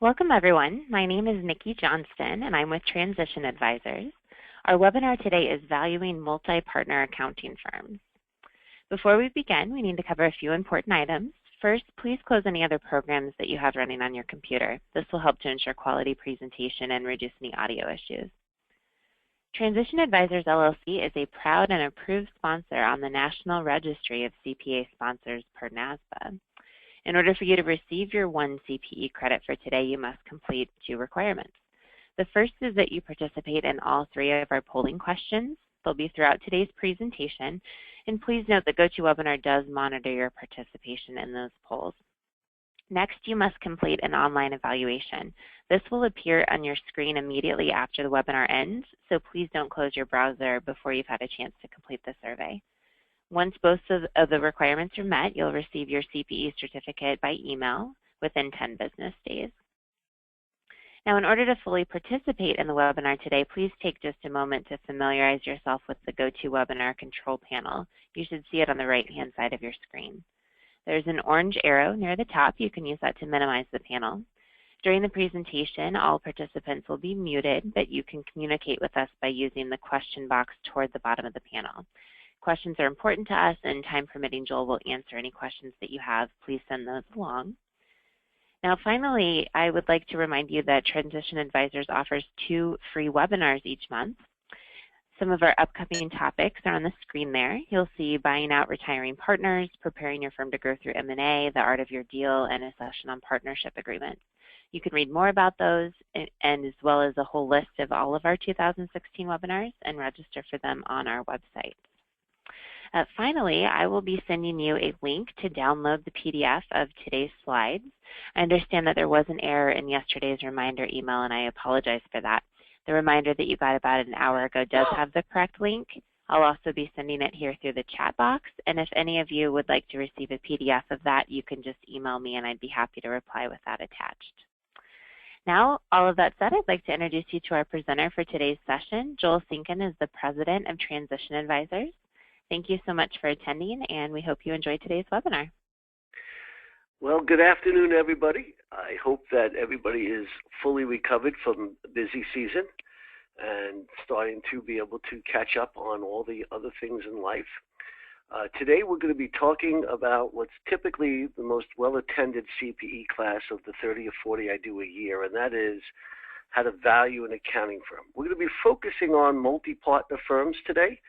Welcome everyone. My name is Nikki Johnston and I'm with Transition Advisors. Our webinar today is Valuing Multi-Partner Accounting Firms. Before we begin, we need to cover a few important items. First, please close any other programs that you have running on your computer. This will help to ensure quality presentation and reduce any audio issues. Transition Advisors LLC is a proud and approved sponsor on the National Registry of CPA Sponsors per NASBA. In order for you to receive your 1 CPE credit for today, you must complete 2 requirements. The first is that you participate in all 3 of our polling questions. They'll be throughout today's presentation, and please note that GoToWebinar does monitor your participation in those polls. Next, you must complete an online evaluation. This will appear on your screen immediately after the webinar ends, so please don't close your browser before you've had a chance to complete the survey. Once both of the requirements are met, you'll receive your CPE certificate by email within 10 business days. Now, in order to fully participate in the webinar today, please take just a moment to familiarize yourself with the GoToWebinar control panel. You should see it on the right-hand side of your screen. There's an orange arrow near the top. You can use that to minimize the panel. During the presentation, all participants will be muted, but you can communicate with us by using the question box toward the bottom of the panel. Questions are important to us, and time permitting, Joel will answer any questions that you have. Please send those along. Now, finally, I would like to remind you that Transition Advisors offers 2 free webinars each month. Some of our upcoming topics are on the screen there. You'll see buying out retiring partners, preparing your firm to grow through M&A, the art of your deal, and a session on partnership agreements. You can read more about those and as well as a whole list of all of our 2016 webinars and register for them on our website. Finally, I will be sending you a link to download the PDF of today's slides. I understand that there was an error in yesterday's reminder email, and I apologize for that. The reminder that you got about an hour ago does have the correct link. I'll also be sending it here through the chat box, and if any of you would like to receive a PDF of that, you can just email me, and I'd be happy to reply with that attached. Now, all of that said, I'd like to introduce you to our presenter for today's session. Joel Sinkin is the President of Transition Advisors. Thank you so much for attending, and we hope you enjoyed today's webinar. Well, good afternoon, everybody. I hope that everybody is fully recovered from the busy season and starting to be able to catch up on all the other things in life. Today, we're going to be talking about what's typically the most well-attended CPE class of the 30 or 40 I do a year, and that is how to value an accounting firm. We're going to be focusing on multi-partner firms today,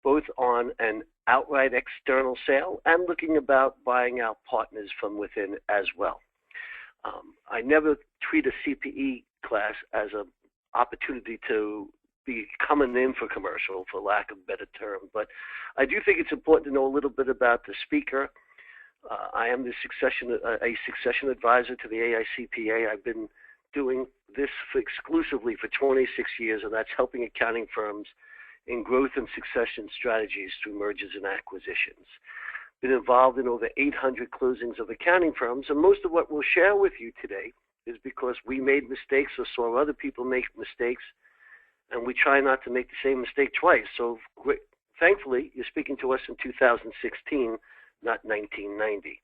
both on an outright external sale and looking about buying out partners from within as well. I never treat a CPE class as an opportunity to be coming in for commercial, for lack of a better term, but I do think it's important to know a little bit about the speaker. I am a succession advisor to the AICPA. I've been doing this exclusively for 26 years, and that's helping accounting firms in growth and succession strategies through mergers and acquisitions. Been involved in over 800 closings of accounting firms, and most of what we'll share with you today is because we made mistakes or saw other people make mistakes, and we try not to make the same mistake twice. So thankfully, you're speaking to us in 2016, not 1990.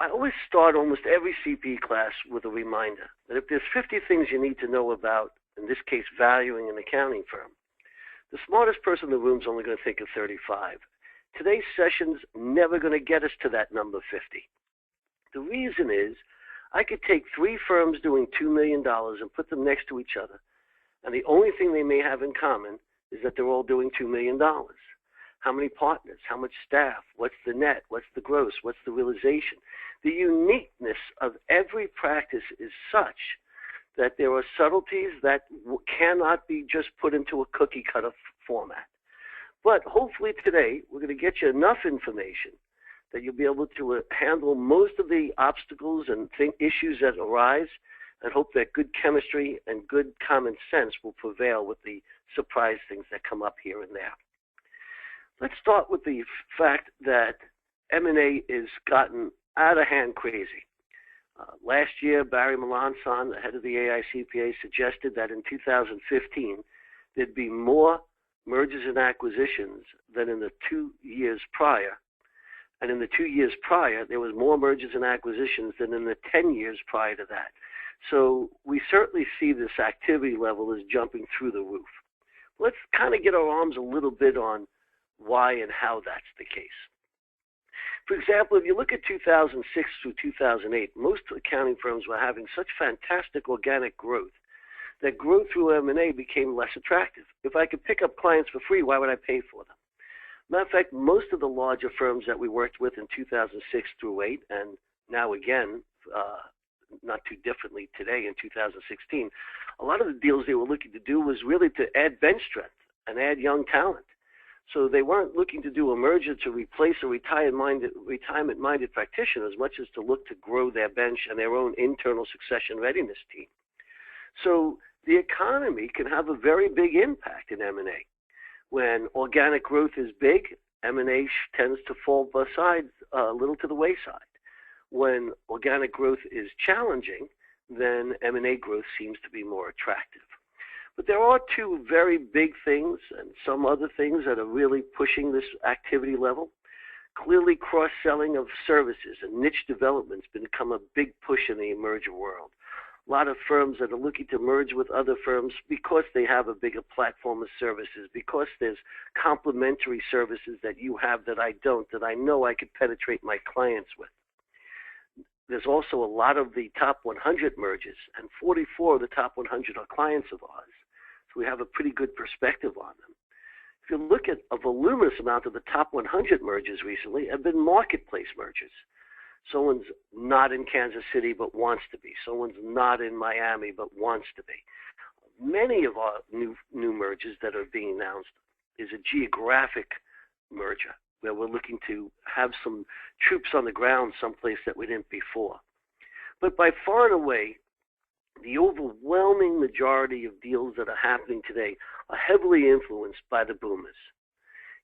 I always start almost every CPE class with a reminder that if there's 50 things you need to know about, in this case, valuing an accounting firm, the smartest person in the room is only going to think of 35. Today's session's never going to get us to that number 50. The reason is I could take 3 firms doing $2 million and put them next to each other, and the only thing they may have in common is that they're all doing $2 million. How many partners? How much staff? What's the net? What's the gross? What's the realization? The uniqueness of every practice is such that there are subtleties that cannot be just put into a cookie-cutter format. But hopefully today, we're going to get you enough information that you'll be able to handle most of the obstacles and issues that arise, and hope that good chemistry and good common sense will prevail with the surprise things that come up here and there. Let's start with the fact that M&A is gotten out of hand crazy. Last year, Barry Melanson, the head of the AICPA, suggested that in 2015, there'd be more mergers and acquisitions than in the 2 years prior, And in the 2 years prior, there was more mergers and acquisitions than in the 10 years prior to that. So we certainly see this activity level is jumping through the roof. Let's kind of get our arms a little bit on why and how that's the case. For example, if you look at 2006 through 2008, most accounting firms were having such fantastic organic growth that growth through M&A became less attractive. If I could pick up clients for free, why would I pay for them? Matter of fact, most of the larger firms that we worked with in 2006 through 8, and now again, not too differently today in 2016, a lot of the deals they were looking to do was really to add bench strength and add young talent. So they weren't looking to do a merger to replace a retirement-minded practitioner as much as to look to grow their bench and their own internal succession readiness team. So the economy can have a very big impact in M&A. When organic growth is big, M&A tends to fall beside a little to the wayside. When organic growth is challenging, then M&A growth seems to be more attractive. But there are two very big things and some other things that are really pushing this activity level. Clearly, cross-selling of services and niche development has become a big push in the merger world. A lot of firms that are looking to merge with other firms because they have a bigger platform of services, because there's complementary services that you have that I don't, that I know I could penetrate my clients with. There's also a lot of the top 100 mergers, and 44 of the top 100 are clients of ours. So we have a pretty good perspective on them. If you look at a voluminous amount of the top 100 mergers recently have been marketplace mergers. Someone's not in Kansas City but wants to be. Someone's not in Miami but wants to be. Many of our new mergers that are being announced is a geographic merger where we're looking to have some troops on the ground someplace that we didn't before. But by far and away, the overwhelming majority of deals that are happening today are heavily influenced by the boomers.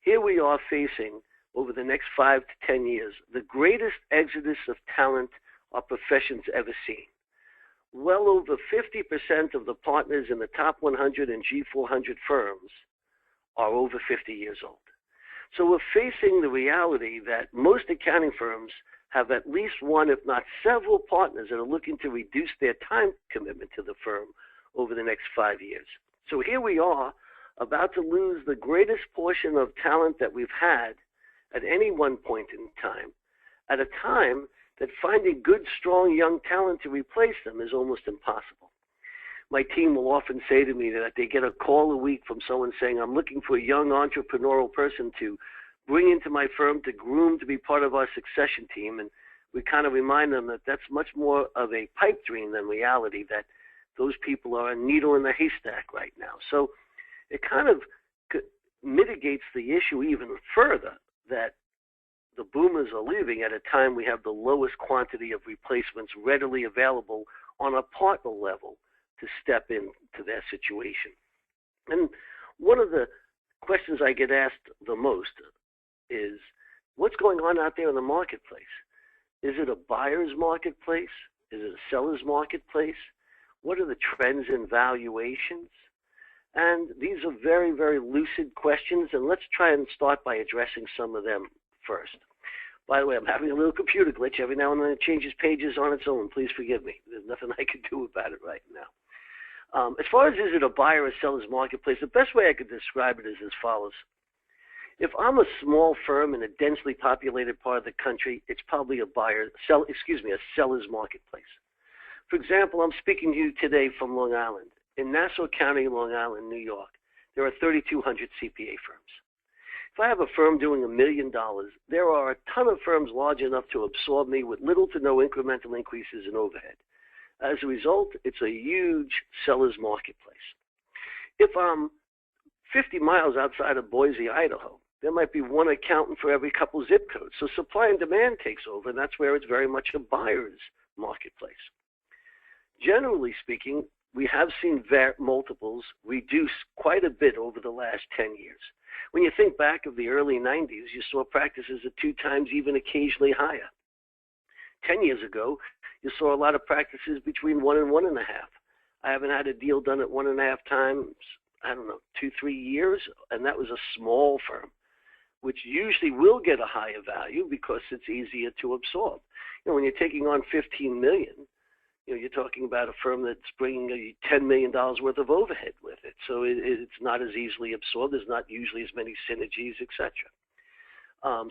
Here we are facing, over the next 5 to 10 years, the greatest exodus of talent our profession's ever seen. Well over 50% of the partners in the top 100 and G400 firms are over 50 years old. So we're facing the reality that most accounting firms have at least one, if not several partners that are looking to reduce their time commitment to the firm over the next 5 years. So here we are, about to lose the greatest portion of talent that we've had at any one point in time, at a time that finding good, strong, young talent to replace them is almost impossible. My team will often say to me that they get a call a week from someone saying, I'm looking for a young entrepreneurial person to bring into my firm, to groom to be part of our succession team. And we kind of remind them that that's much more of a pipe dream than reality, that those people are a needle in the haystack right now. So it kind of mitigates the issue even further, that the boomers are leaving at a time we have the lowest quantity of replacements readily available on a partner level to step into their situation. And one of the questions I get asked the most is, what's going on out there in the marketplace? Is it a buyer's marketplace? Is it a seller's marketplace? What are the trends in valuations? And these are very, very lucid questions, and let's try and start by addressing some of them first. By the way, I'm having a little computer glitch. Every now and then it changes pages on its own. Please forgive me. There's nothing I can do about it right now. As far as is it a buyer or seller's marketplace, the best way I could describe it is as follows. If I'm a small firm in a densely populated part of the country, it's probably a seller's marketplace. For example, I'm speaking to you today from Long Island. In Nassau County, Long Island, New York, there are 3,200 CPA firms. If I have a firm doing $1 million, there are a ton of firms large enough to absorb me with little to no incremental increases in overhead. As a result, it's a huge seller's marketplace. If I'm 50 miles outside of Boise, Idaho, there might be one accountant for every couple zip codes. So supply and demand takes over, and that's where it's very much a buyer's marketplace. Generally speaking, we have seen multiples reduce quite a bit over the last 10 years. When you think back of the early 90s, you saw practices at 2 times, even occasionally higher. 10 years ago, you saw a lot of practices between 1 and 1.5. I haven't had a deal done at 1.5 times, 2-3 years, and that was a small firm. which usually will get a higher value because it's easier to absorb. When you're taking on $15 million, you're talking about a firm that's bringing $10 million worth of overhead with it. So it's not as easily absorbed. There's not usually as many synergies, etc.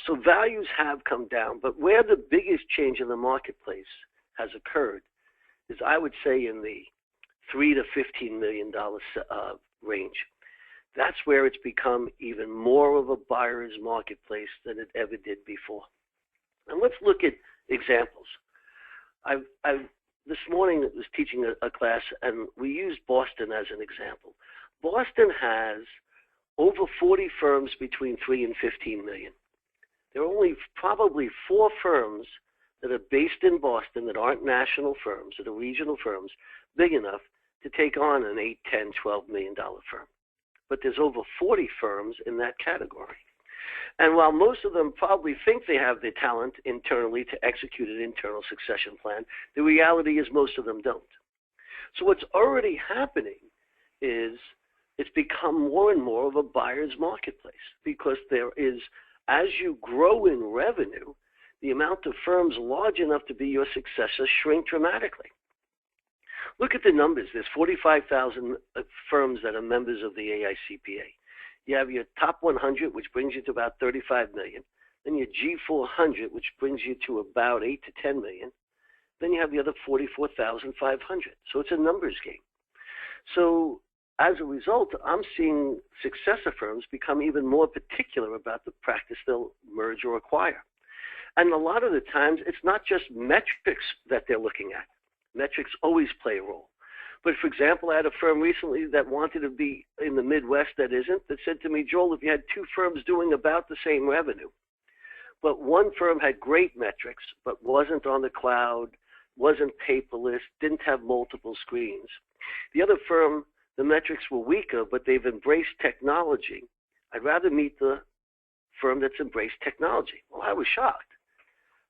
So values have come down, but where the biggest change in the marketplace has occurred is, I would say, in the $3 to $15 million range. That's where it's become even more of a buyer's marketplace than it ever did before. And let's look at examples. This morning I was teaching a class, and we used Boston as an example. Boston has over 40 firms between 3 and 15 million. There are only probably 4 firms that are based in Boston that aren't national firms, that are regional firms, big enough to take on an $8, $10, $12 million firm. But there's over 40 firms in that category. And while most of them probably think they have the talent internally to execute an internal succession plan, the reality is most of them don't. So what's already happening is it's become more and more of a buyer's marketplace, because there is, as you grow in revenue, the amount of firms large enough to be your successor shrink dramatically. Look at the numbers. There's 45,000 firms that are members of the AICPA. You have your top 100, which brings you to about 35 million. Then your G400, which brings you to about 8 to 10 million. Then you have the other 44,500. So it's a numbers game. So as a result, I'm seeing successor firms become even more particular about the practice they'll merge or acquire. And a lot of the times, it's not just metrics that they're looking at. Metrics always play a role. But for example, I had a firm recently that wanted to be in the Midwest that said to me, Joel, if you had 2 firms doing about the same revenue, but one firm had great metrics, but wasn't on the cloud, wasn't paperless, didn't have multiple screens. The other firm, the metrics were weaker, but they've embraced technology. I'd rather meet the firm that's embraced technology. Well, I was shocked.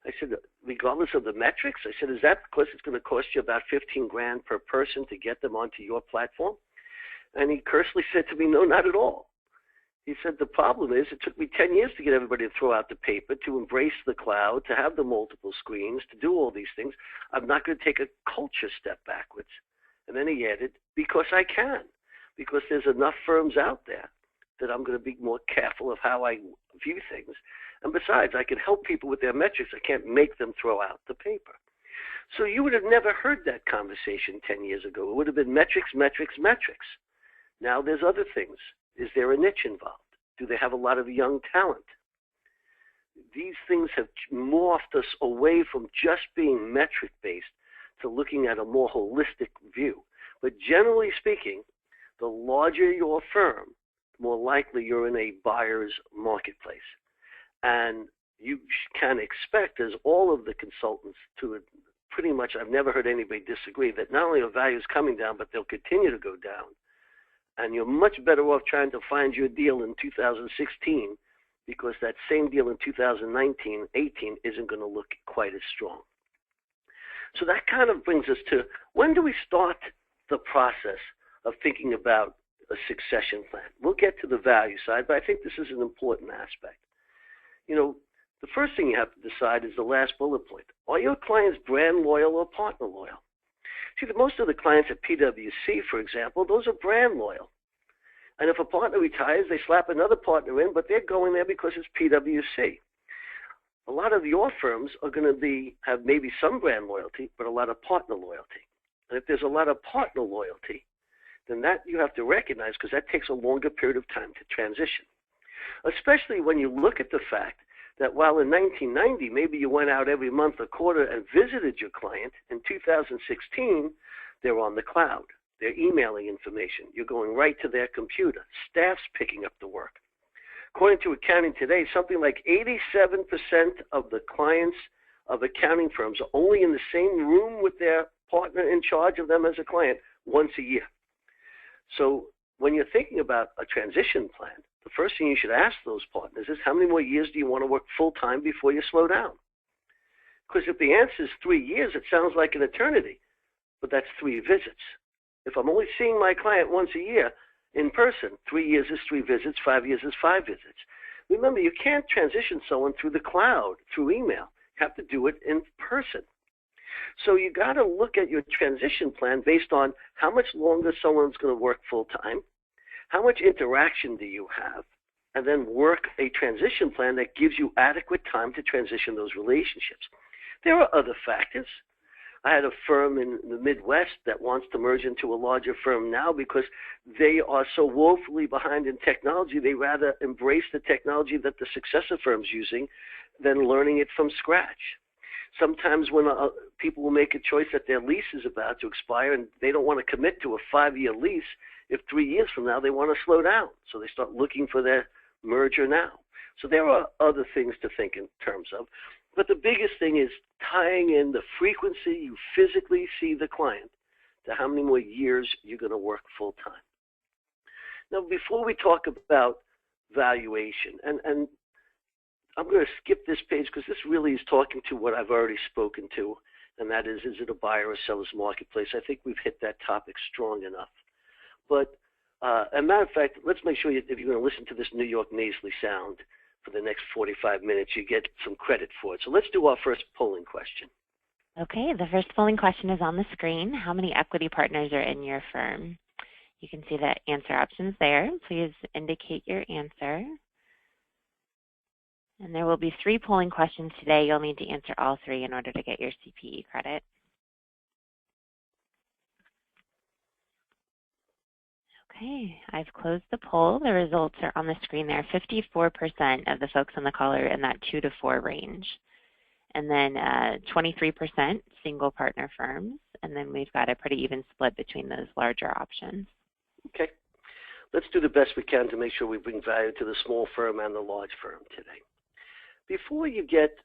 I said, regardless of the metrics, I said, is that because it's going to cost you about $15,000 per person to get them onto your platform? And he cursedly said to me, no, not at all. He said, the problem is it took me 10 years to get everybody to throw out the paper, to embrace the cloud, to have the multiple screens, to do all these things. I'm not going to take a culture step backwards. And then he added, because I can, because there's enough firms out there that I'm going to be more careful of how I view things. And besides, I can help people with their metrics. I can't make them throw out the paper. So you would have never heard that conversation 10 years ago. It would have been metrics, metrics, metrics. Now there's other things. Is there a niche involved? Do they have a lot of young talent? These things have morphed us away from just being metric-based to looking at a more holistic view. But generally speaking, the larger your firm, the more likely you're in a buyer's marketplace. And you can expect, as all of the consultants, to pretty much, I've never heard anybody disagree, that not only are values coming down, but they'll continue to go down. And you're much better off trying to find your deal in 2016, because that same deal in 2019, 18 isn't going to look quite as strong. So that kind of brings us to, when do we start the process of thinking about a succession plan? We'll get to the value side, but I think this is an important aspect. The first thing you have to decide is the last bullet point. Are your clients brand loyal or partner loyal? See, most of the clients at PwC, for example, those are brand loyal. And if a partner retires, they slap another partner in, but they're going there because it's PwC. A lot of your firms are going to have maybe some brand loyalty, but a lot of partner loyalty. And if there's a lot of partner loyalty, then that you have to recognize, because that takes a longer period of time to transition. Especially when you look at the fact that while in 1990, maybe you went out every month or quarter and visited your client, in 2016, they're on the cloud. They're emailing information. You're going right to their computer. Staff's picking up the work. According to Accounting Today, something like 87% of the clients of accounting firms are only in the same room with their partner in charge of them as a client once a year. So when you're thinking about a transition plan, the first thing you should ask those partners is, how many more years do you want to work full-time before you slow down? Because if the answer is 3 years, it sounds like an eternity, but that's 3 visits. If I'm only seeing my client once a year in person, 3 years is 3 visits, 5 years is 5 visits. Remember, you can't transition someone through the cloud, through email. You have to do it in person. So you got to look at your transition plan based on how much longer someone's going to work full time, how much interaction do you have, and then work a transition plan that gives you adequate time to transition those relationships. There are other factors. I had a firm in the Midwest that wants to merge into a larger firm now because they are so woefully behind in technology. They rather embrace the technology that the successor firm's using than learning it from scratch. Sometimes when people will make a choice that their lease is about to expire and they don't want to commit to a 5-year lease if 3 years from now they want to slow down. So they start looking for their merger now. So there are other things to think in terms of. But the biggest thing is tying in the frequency you physically see the client to how many more years you're going to work full time. Now, before we talk about valuation, and I'm going to skip this page because this really is talking to what I've already spoken to, and that is it a buyer or seller's marketplace? I think we've hit that topic strong enough. But as a matter of fact, let's make sure if you're going to listen to this New York nasally sound for the next 45 minutes, you get some credit for it. So let's do our first polling question. Okay, the first polling question is on the screen. How many equity partners are in your firm? You can see the answer options there. Please indicate your answer. And there will be 3 polling questions today. You'll need to answer all 3 in order to get your CPE credit. Okay, I've closed the poll. The results are on the screen there. 54% of the folks on the call are in that 2 to 4 range. And then 23% single partner firms. And then we've got a pretty even split between those larger options. Okay. Let's do the best we can to make sure we bring value to the small firm and the large firm today. Before you get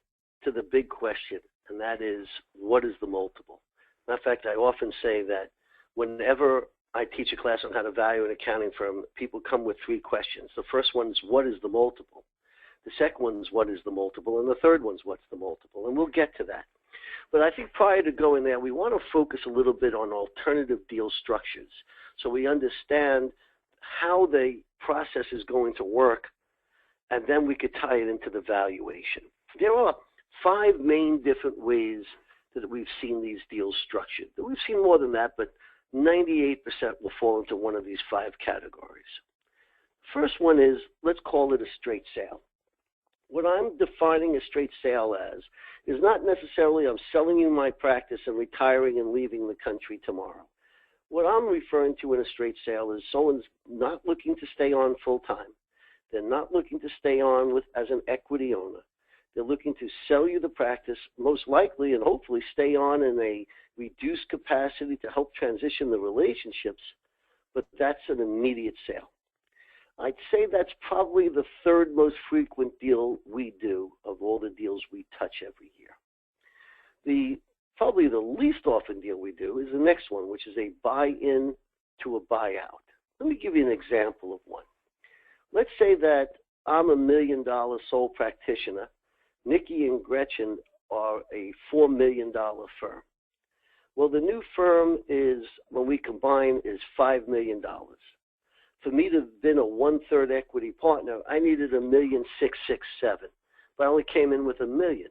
to the big question, and that is, what is the multiple? Matter of fact, I often say that whenever I teach a class on how to value an accounting firm, people come with 3 questions. The first one is, what is the multiple? The second one is, what is the multiple? And the third one is, what's the multiple? And we'll get to that. But I think prior to going there, we want to focus a little bit on alternative deal structures so we understand how the process is going to work, and then we could tie it into the valuation. There are 5 main different ways that we've seen these deals structured. We've seen more than that, but 98% will fall into one of these 5 categories. First one is, let's call it a straight sale. What I'm defining a straight sale as is not necessarily I'm selling you my practice and retiring and leaving the country tomorrow. What I'm referring to in a straight sale is someone's not looking to stay on full time. They're not looking to stay on as an equity owner. They're looking to sell you the practice, most likely and hopefully stay on in a reduced capacity to help transition the relationships, but that's an immediate sale. I'd say that's probably the 3rd most frequent deal we do of all the deals we touch every year. Probably the least often deal we do is the next one, which is a buy-in to a buyout. Let me give you an example of one. Let's say that I'm a $1 million sole practitioner. Nikki and Gretchen are a $4 million firm. Well, the new firm is, when we combine, is $5 million. For me to have been a 1/3 equity partner, I needed $1,667,000, but I only came in with $1 million.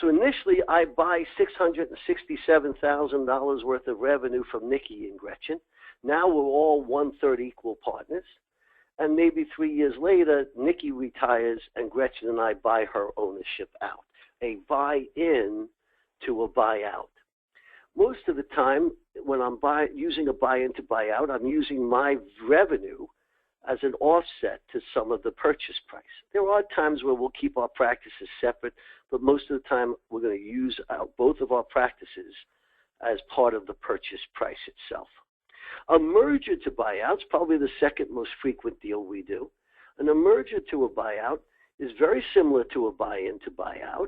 So initially, I buy $667,000 worth of revenue from Nikki and Gretchen. Now we're all 1/3 equal partners. And maybe 3 years later, Nikki retires and Gretchen and I buy her ownership out. A buy-in to a buyout. Most of the time, when I'm using a buy-in to buyout, I'm using my revenue as an offset to some of the purchase price. There are times where we'll keep our practices separate, but most of the time we're going to use both of our practices as part of the purchase price itself. A merger to buyout is probably the 2nd most frequent deal we do. And a merger to a buyout is very similar to a buy-in to buyout,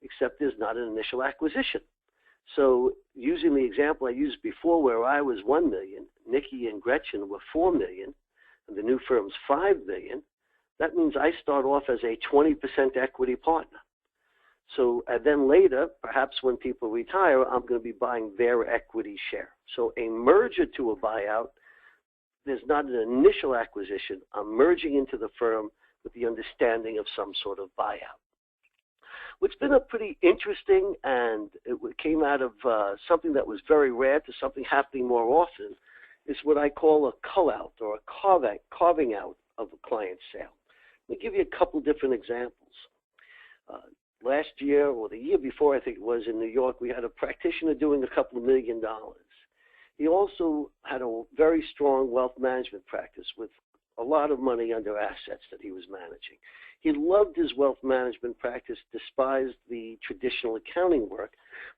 except there's not an initial acquisition. So using the example I used before where I was $1 million, Nikki and Gretchen were $4 million, and the new firm's $5 million, that means I start off as a 20% equity partner. So and then later, perhaps when people retire, I'm going to be buying their equity share. So a merger to a buyout, there's not an initial acquisition. I'm merging into the firm with the understanding of some sort of buyout. What's been a pretty interesting, and it came out of something that was very rare to something happening more often, is what I call a cull-out or a carving out of a client sale. Let me give you a couple different examples. Last year, or the year before, I think it was, in New York, we had a practitioner doing a couple of $1 million. He also had a very strong wealth management practice with a lot of money under assets that he was managing. He loved his wealth management practice, despised the traditional accounting work,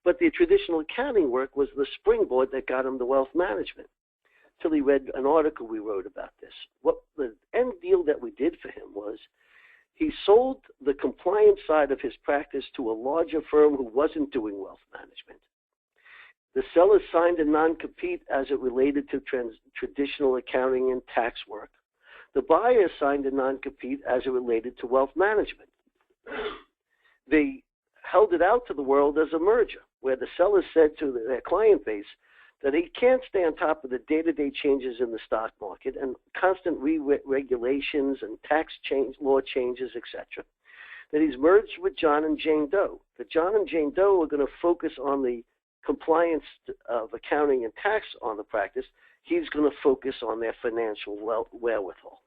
but the traditional accounting work was the springboard that got him the wealth management. Till he read an article we wrote about this. What the end deal that we did for him was he sold the compliance side of his practice to a larger firm who wasn't doing wealth management. The seller signed a non-compete as it related to traditional accounting and tax work. The buyer signed a non-compete as it related to wealth management. They held it out to the world as a merger, where the seller said to their client base that he can't stay on top of the day-to-day changes in the stock market and constant regulations and tax law changes, etc. That he's merged with John and Jane Doe. That John and Jane Doe are going to focus on the compliance of accounting and tax on the practice. He's going to focus on their financial wherewithal.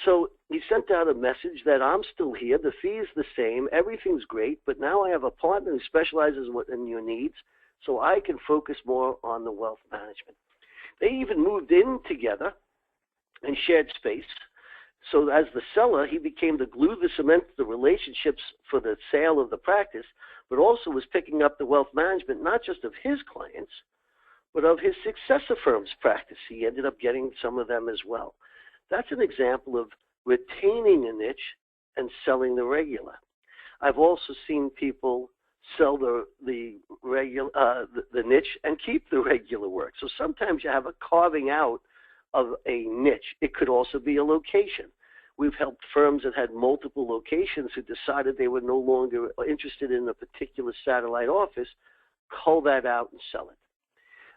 So he sent out a message that I'm still here, the fee is the same, everything's great, but now I have a partner who specializes in your needs, so I can focus more on the wealth management. They even moved in together and shared space. So as the seller, he became the glue that cemented the relationships for the sale of the practice, but also was picking up the wealth management, not just of his clients, but of his successor firm's practice. He ended up getting some of them as well. That's an example of retaining a niche and selling the regular. I've also seen people sell the niche and keep the regular work. So sometimes you have a carving out of a niche. It could also be a location. We've helped firms that had multiple locations who decided they were no longer interested in a particular satellite office, cull that out and sell it.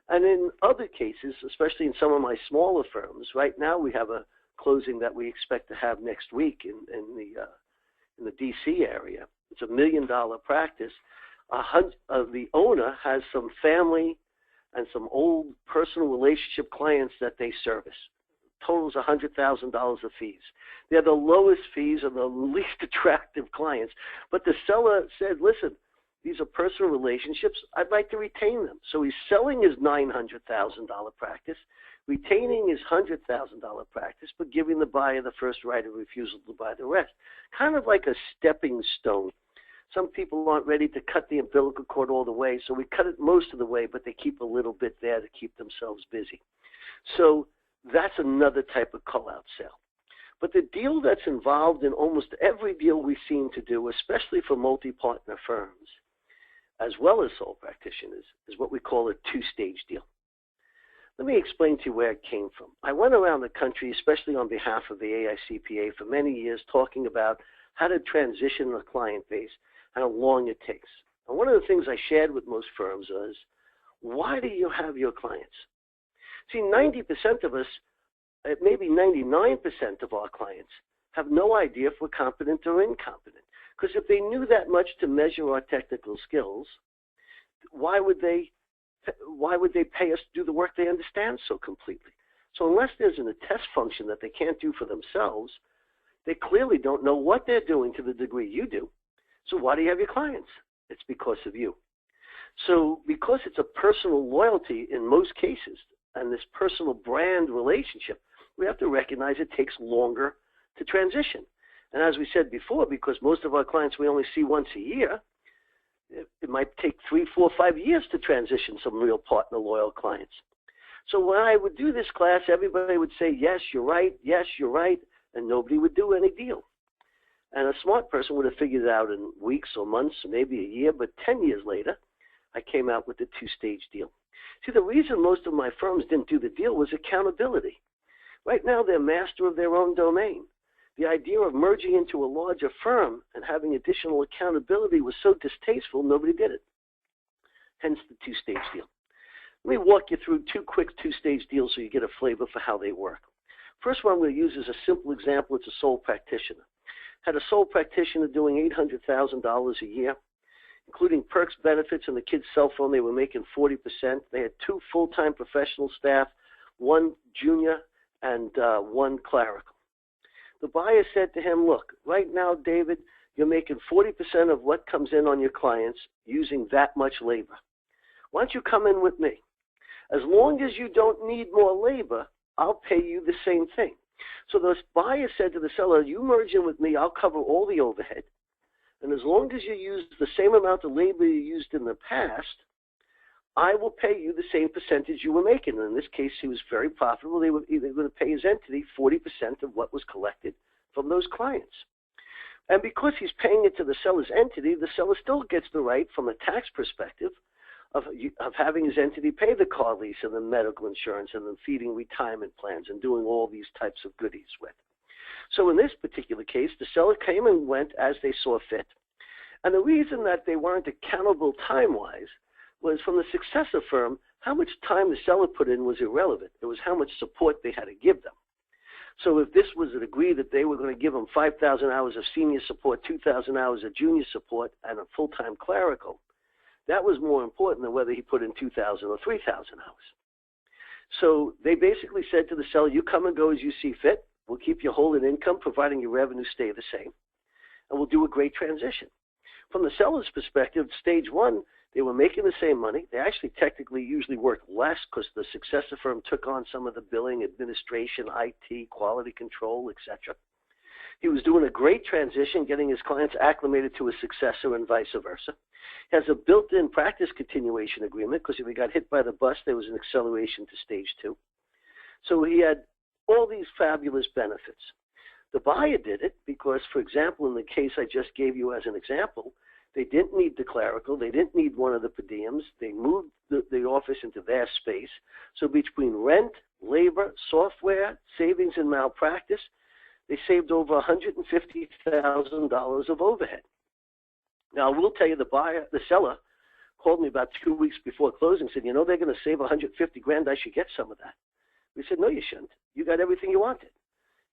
And in other cases, especially in some of my smaller firms, right now we have a closing that we expect to have next week in the D.C. area. It's $1 million practice. The owner has some family and some old personal relationship clients that they service. Totals $100,000 of fees. They're the lowest fees and the least attractive clients. But the seller said, listen, these are personal relationships. I'd like to retain them. So he's selling his $900,000 practice, retaining his $100,000 practice, but giving the buyer the first right of refusal to buy the rest. Kind of like a stepping stone. Some people aren't ready to cut the umbilical cord all the way, so we cut it most of the way, but they keep a little bit there to keep themselves busy. So that's another type of call-out sale. But the deal that's involved in almost every deal we seem to do, especially for multi-partner firms, as well as sole practitioners, is what we call a two-stage deal. Let me explain to you where it came from. I went around the country, especially on behalf of the AICPA, for many years talking about how to transition a client base and how long it takes. And one of the things I shared with most firms is, why do you have your clients? See, 90% of us, maybe 99% of our clients, have no idea if we're competent or incompetent. Because if they knew that much to measure our technical skills, why would they pay us to do the work they understand so completely? So unless there's an attest function that they can't do for themselves, they clearly don't know what they're doing to the degree you do. So why do you have your clients? It's because of you. So because it's a personal loyalty in most cases, and this personal brand relationship, we have to recognize it takes longer to transition. And as we said before, because most of our clients we only see once a year, it might take 3, 4, 5 years to transition some real partner loyal clients. So when I would do this class, everybody would say, yes, you're right, and nobody would do any deal. And a smart person would have figured it out in weeks or months, or maybe a year, but 10 years later, I came out with the two-stage deal. See, the reason most of my firms didn't do the deal was accountability. Right now, they're master of their own domain. The idea of merging into a larger firm and having additional accountability was so distasteful, nobody did it. Hence the two-stage deal. Let me walk you through 2 quick two-stage deals so you get a flavor for how they work. First one I'm going to use is a simple example. It's a sole practitioner. had a sole practitioner doing $800,000 a year, including perks, benefits, and the kid's cell phone. They were making 40%. They had 2 full-time professional staff, 1 junior and 1 clerical. The buyer said to him, look, right now, David, you're making 40% of what comes in on your clients using that much labor. Why don't you come in with me? As long as you don't need more labor, I'll pay you the same thing. So the buyer said to the seller, you merge in with me, I'll cover all the overhead. And as long as you use the same amount of labor you used in the past, I will pay you the same percentage you were making. And in this case, he was very profitable. They were going to pay his entity 40% of what was collected from those clients. And because he's paying it to the seller's entity, the seller still gets the right, from a tax perspective, of having his entity pay the car lease and the medical insurance and the feeding retirement plans and doing all these types of goodies with. So in this particular case, the seller came and went as they saw fit. And the reason that they weren't accountable time-wise was, from the successor firm, how much time the seller put in was irrelevant. It was how much support they had to give them. So if this was an agreed that they were going to give them 5,000 hours of senior support, 2,000 hours of junior support, and a full-time clerical, that was more important than whether he put in 2,000 or 3,000 hours. So they basically said to the seller, you come and go as you see fit. We'll keep you whole in income, providing your revenues stay the same. And we'll do a great transition. From the seller's perspective, stage 1, they were making the same money. They actually technically usually worked less because the successor firm took on some of the billing, administration, IT, quality control, etc. He was doing a great transition, getting his clients acclimated to a successor and vice versa. He has a built-in practice continuation agreement because if he got hit by the bus, there was an acceleration to stage 2. So he had all these fabulous benefits. The buyer did it because, for example, in the case I just gave you as an example, they didn't need the clerical. They didn't need one of the per diems. They moved the office into their space. So between rent, labor, software, savings, and malpractice, they saved over $150,000 of overhead. Now, I will tell you, the seller called me about 2 weeks before closing and said, you know, they're going to save $150,000. I should get some of that. We said, no, you shouldn't. You got everything you wanted.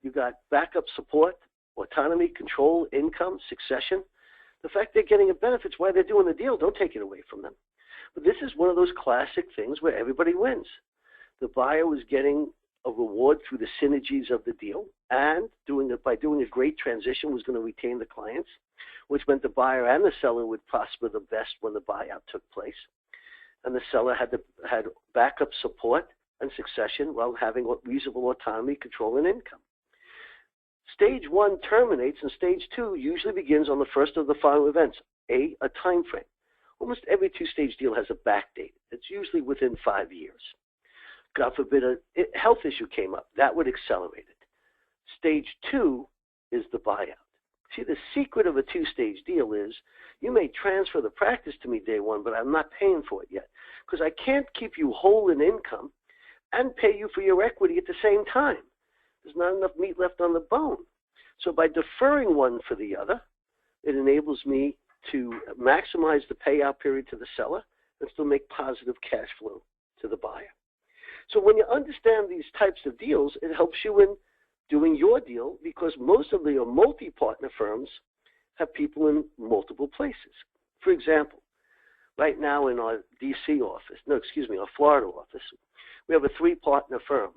You got backup support, autonomy, control, income, succession. The fact they're getting a benefits while they're doing the deal, don't take it away from them. But this is one of those classic things where everybody wins. The buyer was getting a reward through the synergies of the deal, and by doing a great transition was going to retain the clients, which meant the buyer and the seller would prosper the best when the buyout took place. And the seller had backup support and succession while having reasonable autonomy, control, and income. Stage 1 terminates, and stage 2 usually begins on the first of the following events. A time frame. Almost every 2-stage deal has a back date. It's usually within 5 years. God forbid a health issue came up. That would accelerate it. Stage 2 is the buyout. See, the secret of a 2-stage deal is you may transfer the practice to me day 1, but I'm not paying for it yet because I can't keep you whole in income and pay you for your equity at the same time. There's not enough meat left on the bone. So by deferring one for the other, it enables me to maximize the payout period to the seller and still make positive cash flow to the buyer. So when you understand these types of deals, it helps you in doing your deal because most of the multi-partner firms have people in multiple places. For example, right now in our our Florida office, we have a 3-partner firm.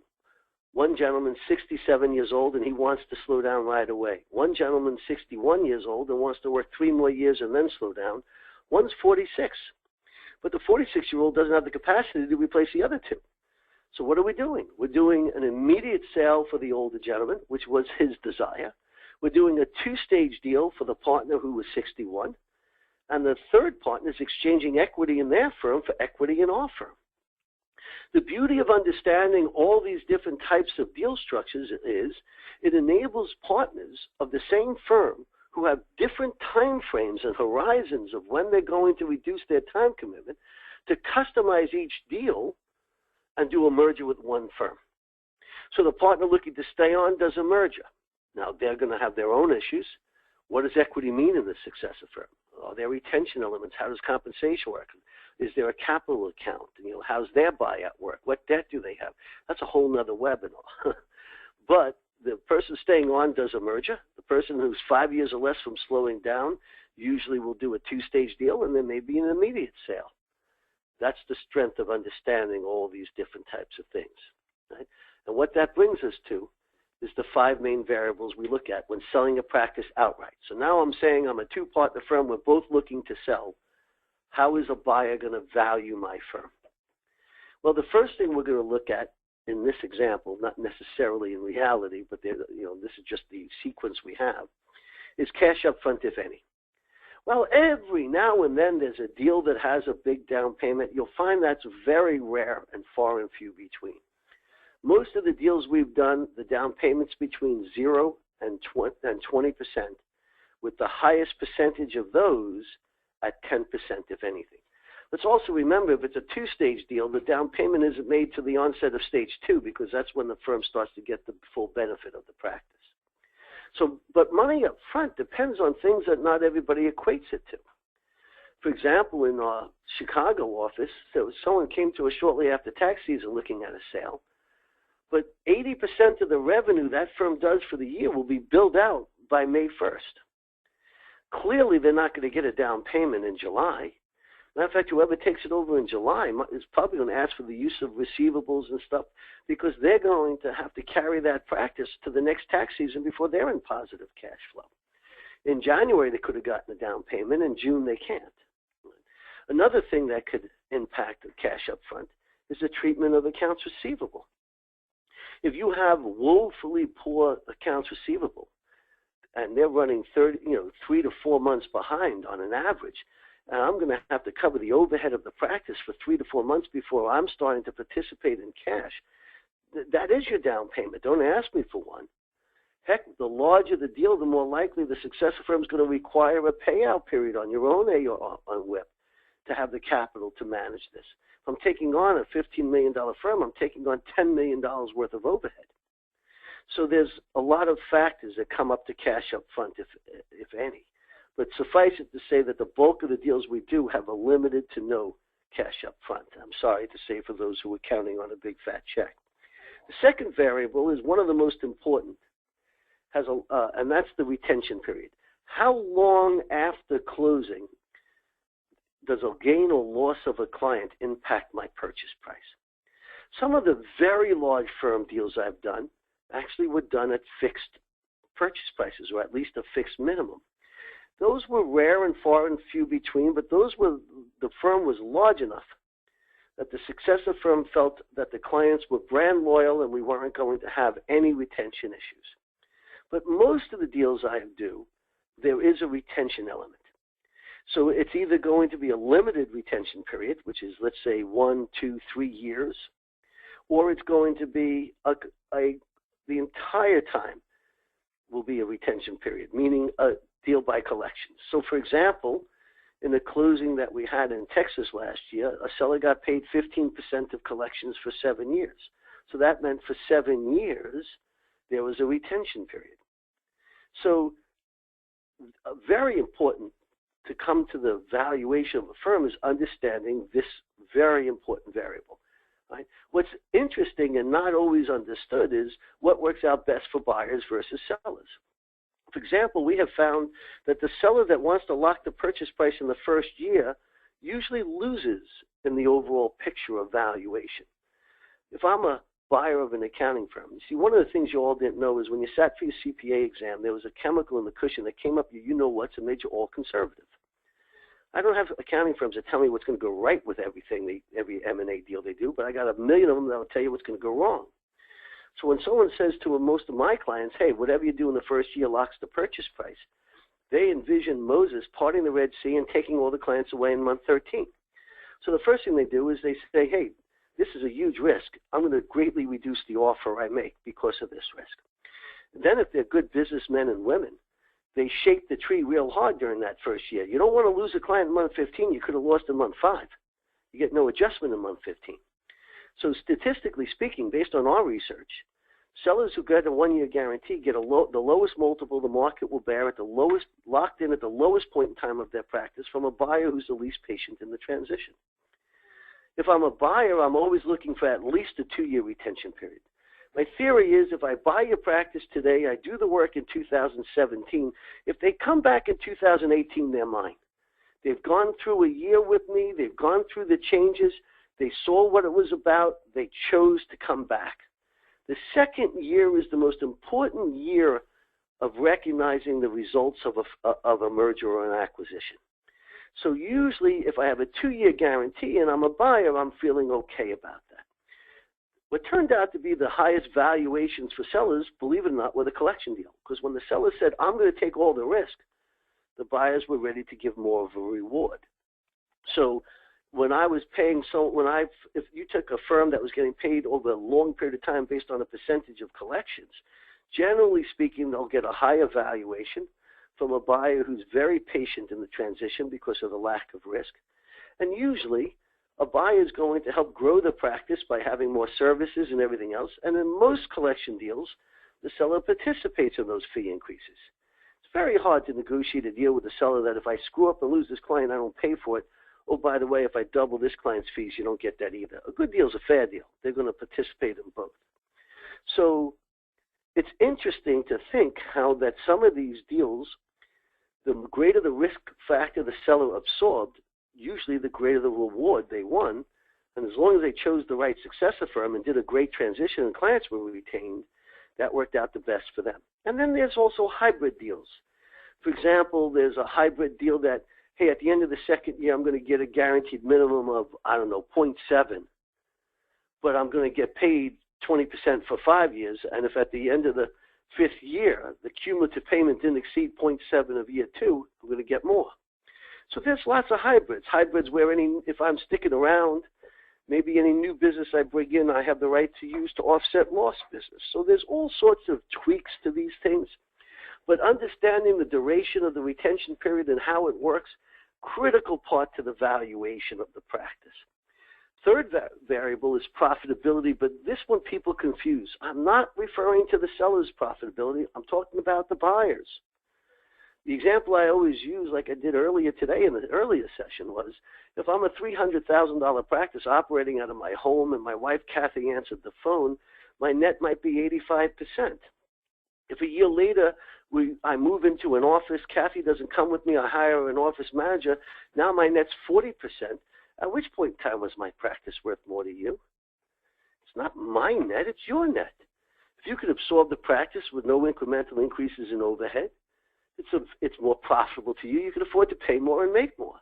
One gentleman, 67 years old, and he wants to slow down right away. One gentleman, 61 years old, and wants to work 3 more years and then slow down. One's 46. But the 46-year-old doesn't have the capacity to replace the other 2. So what are we doing? We're doing an immediate sale for the older gentleman, which was his desire. We're doing a 2-stage deal for the partner who was 61. And the third partner is exchanging equity in their firm for equity in our firm. The beauty of understanding all these different types of deal structures is it enables partners of the same firm who have different time frames and horizons of when they're going to reduce their time commitment to customize each deal and do a merger with one firm. So the partner looking to stay on does a merger. Now, they're going to have their own issues. What does equity mean in the successor firm? Are there retention elements? How does compensation work? Is there a capital account? How's their buyout work? What debt do they have? That's a whole nother webinar. But the person staying on does a merger. The person who's 5 years or less from slowing down usually will do a two-stage deal, and there may be an immediate sale. That's the strength of understanding all these different types of things. Right? And what that brings us to is the 5 main variables we look at when selling a practice outright. So now I'm saying I'm a two-partner firm. We're both looking to sell. How is a buyer going to value my firm? Well, the first thing we're going to look at in this example, not necessarily in reality, but this is just the sequence we have, is cash up front, if any. Well, every now and then there's a deal that has a big down payment. You'll find that's very rare and far and few between. Most of the deals we've done, the down payment's between 0 and 20%, with the highest percentage of those at 10%, if anything. Let's also remember, if it's a two-stage deal, the down payment isn't made to the onset of stage 2, because that's when the firm starts to get the full benefit of the practice. So, but money up front depends on things that not everybody equates it to. For example, in our Chicago office, someone came to us shortly after tax season looking at a sale, but 80% of the revenue that firm does for the year will be billed out by May 1st. Clearly, they're not going to get a down payment in July. Matter of fact, whoever takes it over in July is probably going to ask for the use of receivables and stuff, because they're going to have to carry that practice to the next tax season before they're in positive cash flow. In January, they could have gotten a down payment. In June, they can't. Another thing that could impact the cash up front is the treatment of accounts receivable. If you have woefully poor accounts receivable, and they're running 3 to 4 months behind on an average, and I'm going to have to cover the overhead of the practice for 3 to 4 months before I'm starting to participate in cash, that is your down payment. Don't ask me for one. Heck, the larger the deal, the more likely the successor firm is going to require a payout period on your own AR on WIP to have the capital to manage this. If I'm taking on a $15 million firm, I'm taking on $10 million worth of overhead. So there's a lot of factors that come up to cash up front, if any. But suffice it to say that the bulk of the deals we do have a limited to no cash up front. I'm sorry to say for those who are counting on a big fat check. The second variable is one of the most important, and that's the retention period. How long after closing does a gain or loss of a client impact my purchase price? Some of the very large firm deals I've done actually were done at fixed purchase prices, or at least a fixed minimum. Those were rare and far and few between, but the firm was large enough that the successor firm felt that the clients were brand loyal and we weren't going to have any retention issues. But most of the deals I do, there is a retention element. So it's either going to be a limited retention period, which is, let's say, 1, 2, 3 years, or it's going to be the entire time will be a retention period, meaning a deal by collection. So, for example, in the closing that we had in Texas last year, a seller got paid 15% of collections for 7 years. So that meant for 7 years, there was a retention period. So very important to come to the valuation of a firm is understanding this very important variable. Right? What's interesting and not always understood is what works out best for buyers versus sellers. For example, we have found that the seller that wants to lock the purchase price in the first year usually loses in the overall picture of valuation. If I'm a buyer of an accounting firm, you see, one of the things you all didn't know is when you sat for your CPA exam, there was a chemical in the cushion that came up you know what's and made you all conservative. I don't have accounting firms that tell me what's going to go right with every M&A deal they do, but I got a million of them that will tell you what's going to go wrong. So when someone says to most of my clients, hey, whatever you do in the first year locks the purchase price, they envision Moses parting the Red Sea and taking all the clients away in month 13. So the first thing they do is they say, hey, this is a huge risk. I'm going to greatly reduce the offer I make because of this risk. And then if they're good businessmen and women, they shape the tree real hard during that first year. You don't want to lose a client in month 15. You could have lost in month 5. You get no adjustment in month 15. So statistically speaking, based on our research, sellers who get a 1-year guarantee get the lowest multiple the market will bear locked in at the lowest point in time of their practice from a buyer who's the least patient in the transition. If I'm a buyer, I'm always looking for at least a 2-year retention period. My theory is if I buy your practice today, I do the work in 2017, if they come back in 2018, they're mine. They've gone through a year with me. They've gone through the changes. They saw what it was about. They chose to come back. The second year is the most important year of recognizing the results of a merger or an acquisition. So usually if I have a 2-year guarantee and I'm a buyer, I'm feeling okay about that. What turned out to be the highest valuations for sellers, believe it or not, were the collection deal. Because when the seller said, I'm going to take all the risk, the buyers were ready to give more of a reward. So when I was paying, if you took a firm that was getting paid over a long period of time based on a percentage of collections, generally speaking, they'll get a higher valuation from a buyer who's very patient in the transition because of the lack of risk. And usually, a buyer is going to help grow the practice by having more services and everything else. And in most collection deals, the seller participates in those fee increases. It's very hard to negotiate a deal with the seller that if I screw up and lose this client, I don't pay for it. Oh, by the way, if I double this client's fees, you don't get that either. A good deal is a fair deal. They're going to participate in both. So it's interesting to think how that some of these deals, the greater the risk factor the seller absorbed, usually the greater the reward they won. And as long as they chose the right successor firm and did a great transition and clients were retained, that worked out the best for them. And then there's also hybrid deals. For example, there's a hybrid deal that, hey, at the end of the second year, I'm going to get a guaranteed minimum of, 0.7, but I'm going to get paid 20% for 5 years. And if at the end of the 5th year, the cumulative payment didn't exceed 0.7 of year 2, I'm going to get more. So there's lots of hybrids. Hybrids where if I'm sticking around, maybe any new business I bring in, I have the right to use to offset lost business. So there's all sorts of tweaks to these things. But understanding the duration of the retention period and how it works, critical part to the valuation of the practice. Third variable is profitability, but this one people confuse. I'm not referring to the seller's profitability. I'm talking about the buyer's. The example I always use, like I did earlier today in the earlier session, was if I'm a $300,000 practice operating out of my home and my wife, Kathy, answered the phone, my net might be 85%. If a year later I move into an office, Kathy doesn't come with me, I hire an office manager, now my net's 40%. At which point in time was my practice worth more to you? It's not my net, it's your net. If you could absorb the practice with no incremental increases in overhead, it's more profitable to you. You can afford to pay more and make more.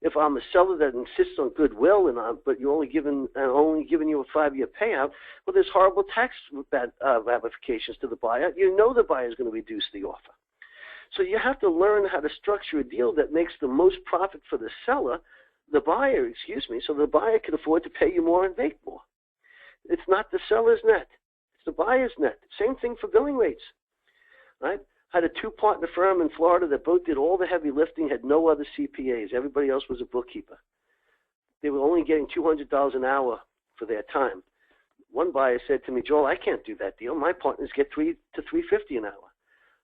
If I'm a seller that insists on goodwill but you're only giving you a 5-year payout, well, there's horrible tax ramifications to the buyer. You know the buyer is going to reduce the offer. So you have to learn how to structure a deal that makes the most profit for the buyer, so the buyer can afford to pay you more and make more. It's not the seller's net. It's the buyer's net. Same thing for billing rates, right? Had a 2-partner firm in Florida that both did all the heavy lifting, had no other CPAs. Everybody else was a bookkeeper. They were only getting $200 an hour for their time. One buyer said to me, Joel, I can't do that deal. My partners get $300 to $350 an hour.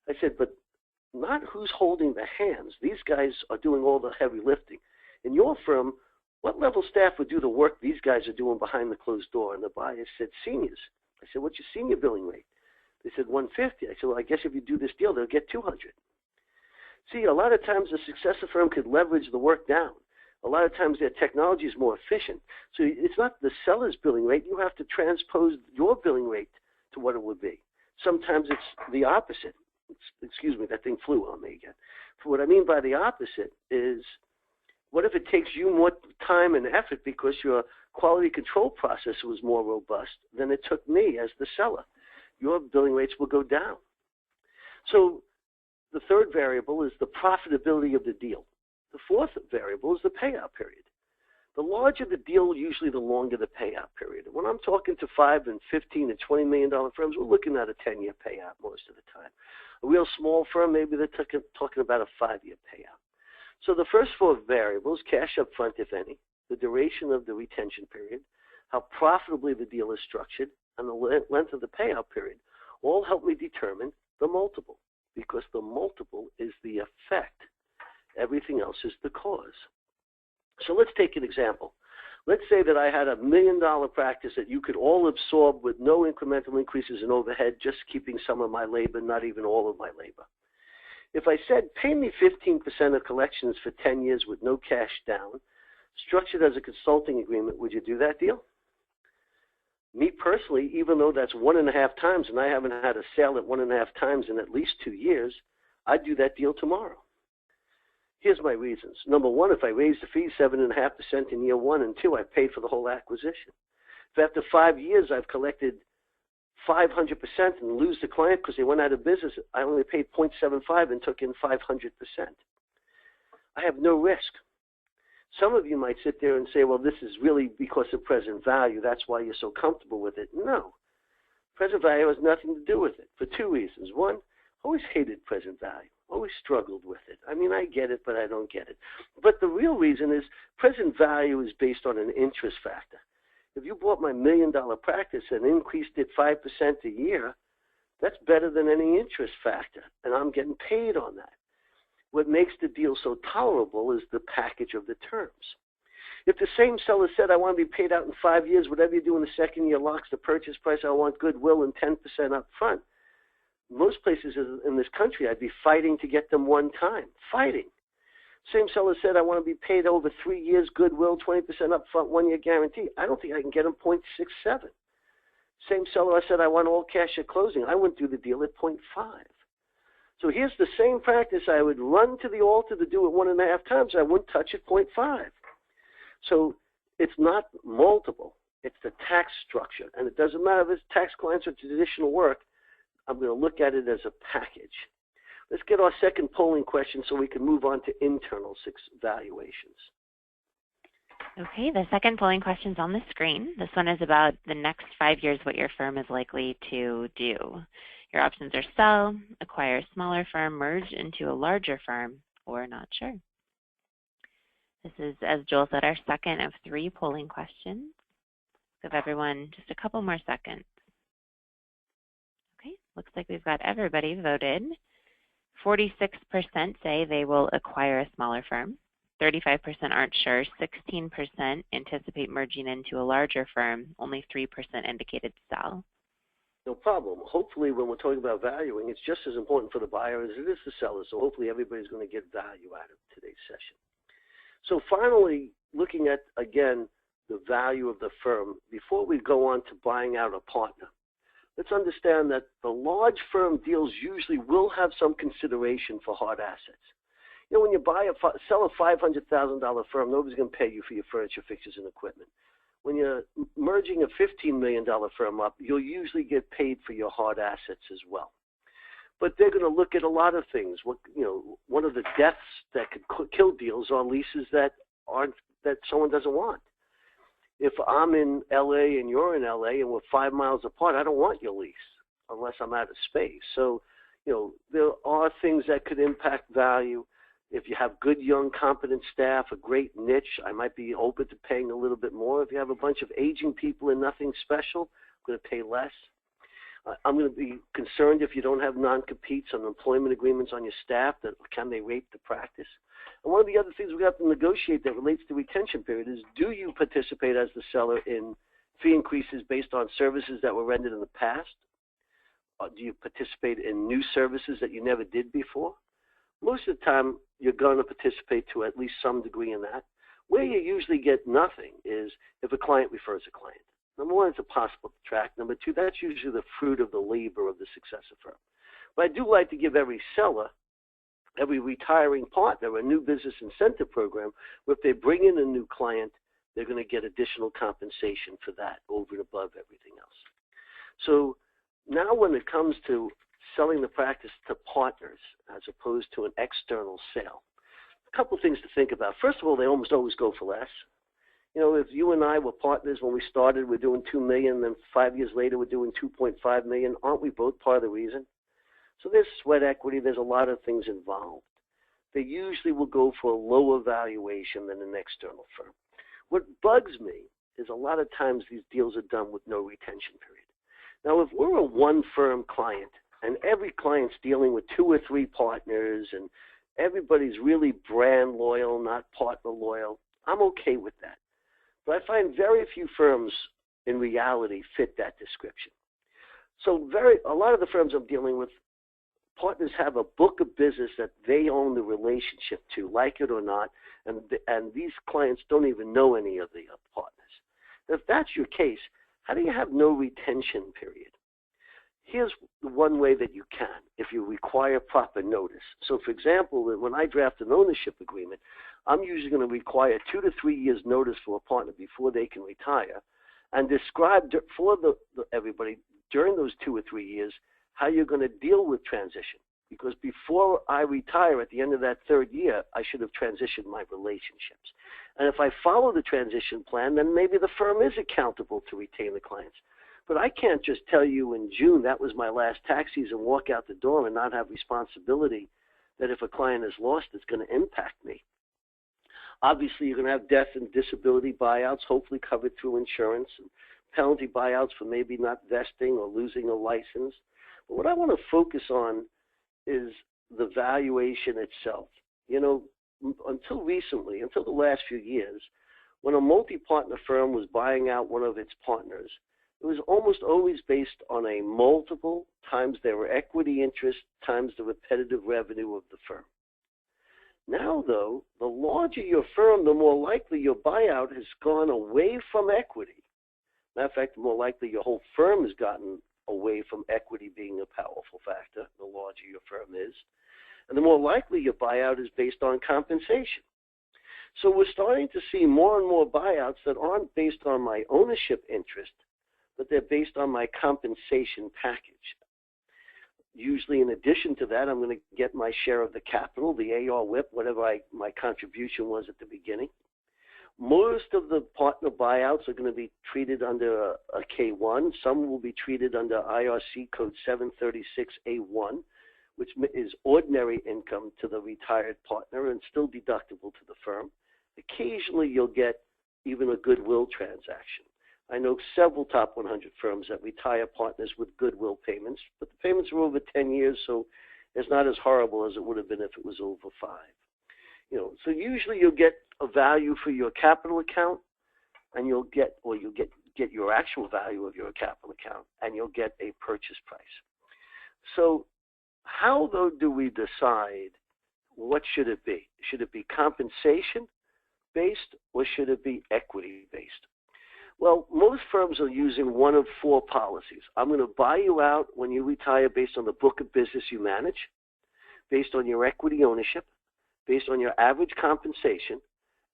I said, but not who's holding the hands. These guys are doing all the heavy lifting. In your firm, what level staff would do the work these guys are doing behind the closed door? And the buyer said, seniors. I said, what's your senior billing rate? They said 150. I said, well, I guess if you do this deal, they'll get 200. See, a lot of times a successor firm could leverage the work down. A lot of times their technology is more efficient. So it's not the seller's billing rate. You have to transpose your billing rate to what it would be. Sometimes it's the opposite. Excuse me, that thing flew on me again. For what I mean by the opposite is, what if it takes you more time and effort because your quality control process was more robust than it took me as the seller? Your billing rates will go down. So the third variable is the profitability of the deal. The fourth variable is the payout period. The larger the deal, usually the longer the payout period. When I'm talking to $5 and $15 and $20 million firms, we're looking at a 10-year payout most of the time. A real small firm, maybe they're talking about a 5-year payout. So the first 4 variables, cash up front, if any, the duration of the retention period, how profitably the deal is structured, and the length of the payout period, all help me determine the multiple, because the multiple is the effect. Everything else is the cause. So let's take an example. Let's say that I had $1 million practice that you could all absorb with no incremental increases in overhead, just keeping some of my labor, not even all of my labor. If I said, pay me 15% of collections for 10 years with no cash down, structured as a consulting agreement, would you do that deal? Me personally, even though that's 1.5 times, and I haven't had a sale at 1.5 times in at least 2 years, I'd do that deal tomorrow. Here's my reasons. Number one, if I raise the fee 7.5% in year 1 and 2, I've paid for the whole acquisition. If after 5 years I've collected 500% and lose the client because they went out of business, I only paid 0.75 and took in 500%. I have no risk. Some of you might sit there and say, well, this is really because of present value. That's why you're so comfortable with it. No. Present value has nothing to do with it for 2 reasons. One, I always hated present value. Always struggled with it. I mean, I get it, but I don't get it. But the real reason is present value is based on an interest factor. If you bought my $1 million practice and increased it 5% a year, that's better than any interest factor, and I'm getting paid on that. What makes the deal so tolerable is the package of the terms. If the same seller said, I want to be paid out in 5 years, whatever you do in the second year locks the purchase price, I want goodwill and 10% up front, most places in this country, I'd be fighting to get them one time. Fighting. Same seller said, I want to be paid over 3 years, goodwill, 20% up front, 1 year guarantee. I don't think I can get them 0.67. Same seller, I said, I want all cash at closing. I wouldn't do the deal at 0.5. So here's the same practice. I would run to the altar to do it 1.5 times. I wouldn't touch it 0.5. So it's not multiple. It's the tax structure. And it doesn't matter if it's tax clients or traditional work. I'm going to look at it as a package. Let's get our second polling question so we can move on to internal valuations. Okay, the second polling question is on the screen. This one is about the next 5 years, what your firm is likely to do. Your options are sell, acquire a smaller firm, merge into a larger firm, or not sure. This is, as Joel said, our second of 3 polling questions. Give everyone just a couple more seconds. Okay, looks like we've got everybody voted. 46% say they will acquire a smaller firm. 35% aren't sure. 16% anticipate merging into a larger firm. Only 3% indicated sell. No problem. Hopefully, when we're talking about valuing, it's just as important for the buyer as it is the seller. So hopefully everybody's going to get value out of today's session. So finally, looking at, again, the value of the firm, before we go on to buying out a partner, let's understand that the large firm deals usually will have some consideration for hard assets. You know, when you sell a $500,000 firm, nobody's going to pay you for your furniture, fixtures, and equipment. When you're merging a $15 million firm up, you'll usually get paid for your hard assets as well. But they're going to look at a lot of things. One of the deaths that could kill deals are leases that someone doesn't want. If I'm in LA and you're in LA and we're 5 miles apart, I don't want your lease unless I'm out of space. So, there are things that could impact value. If you have good, young, competent staff, a great niche, I might be open to paying a little bit more. If you have a bunch of aging people and nothing special, I'm going to pay less. I'm going to be concerned if you don't have non-competes on employment agreements on your staff, that can they rape the practice? And one of the other things we have to negotiate that relates to retention period is, do you participate as the seller in fee increases based on services that were rendered in the past? Or do you participate in new services that you never did before? Most of the time, you're going to participate to at least some degree in that. Where you usually get nothing is if a client refers a client. Number one, it's impossible to track. Number two, that's usually the fruit of the labor of the successor firm. But I do like to give every seller, every retiring partner, a new business incentive program where if they bring in a new client, they're going to get additional compensation for that over and above everything else. So now when it comes to selling the practice to partners as opposed to an external sale, a couple of things to think about. First of all, they almost always go for less. If you and I were partners when we started, we're doing $2 million, then 5 years later we're doing $2.5 million. Aren't we both part of the reason? So there's sweat equity. There's a lot of things involved. They usually will go for a lower valuation than an external firm. What bugs me is a lot of times these deals are done with no retention period. Now, if we're a one-firm client and every client's dealing with 2 or 3 partners and everybody's really brand loyal, not partner loyal, I'm okay with that. But I find very few firms in reality fit that description. So a lot of the firms I'm dealing with, partners have a book of business that they own the relationship to, like it or not, and these clients don't even know any of the partners. If that's your case, how do you have no retention period? Here's one way that you can, if you require proper notice. So, for example, when I draft an ownership agreement, I'm usually going to require 2 to 3 years notice for a partner before they can retire, and describe for everybody during those 2 or 3 years how you're going to deal with transition. Because before I retire at the end of that 3rd year, I should have transitioned my relationships. And if I follow the transition plan, then maybe the firm is accountable to retain the clients. But I can't just tell you in June that was my last tax season, walk out the door and not have responsibility that if a client is lost, it's going to impact me. Obviously, you're going to have death and disability buyouts, hopefully covered through insurance, and penalty buyouts for maybe not vesting or losing a license. But what I want to focus on is the valuation itself. You know, until recently, until the last few years, when a multi-partner firm was buying out one of its partners, it was almost always based on a multiple times their equity interest times the repetitive revenue of the firm. Now, though, the larger your firm, the more likely your buyout has gone away from equity. Matter of fact, the more likely your whole firm has gotten away from equity being a powerful factor, the larger your firm is. And the more likely your buyout is based on compensation. So we're starting to see more and more buyouts that aren't based on my ownership interest, but they're based on my compensation package. Usually, in addition to that, I'm going to get my share of the capital, the AR WIP, whatever my contribution was at the beginning. Most of the partner buyouts are going to be treated under a K1. Some will be treated under IRC code 736A1, which is ordinary income to the retired partner and still deductible to the firm. Occasionally, you'll get even a goodwill transaction. I know several top 100 firms that retire partners with goodwill payments, but the payments are over 10 years, so it's not as horrible as it would have been if it was over 5. You know, so usually you'll get a value for your capital account, and you'll get your actual value of your capital account, and you'll get a purchase price. So how, though, do we decide what should it be? Should it be compensation-based, or should it be equity-based? Well, most firms are using one of 4 policies. I'm going to buy you out when you retire based on the book of business you manage, based on your equity ownership, based on your average compensation,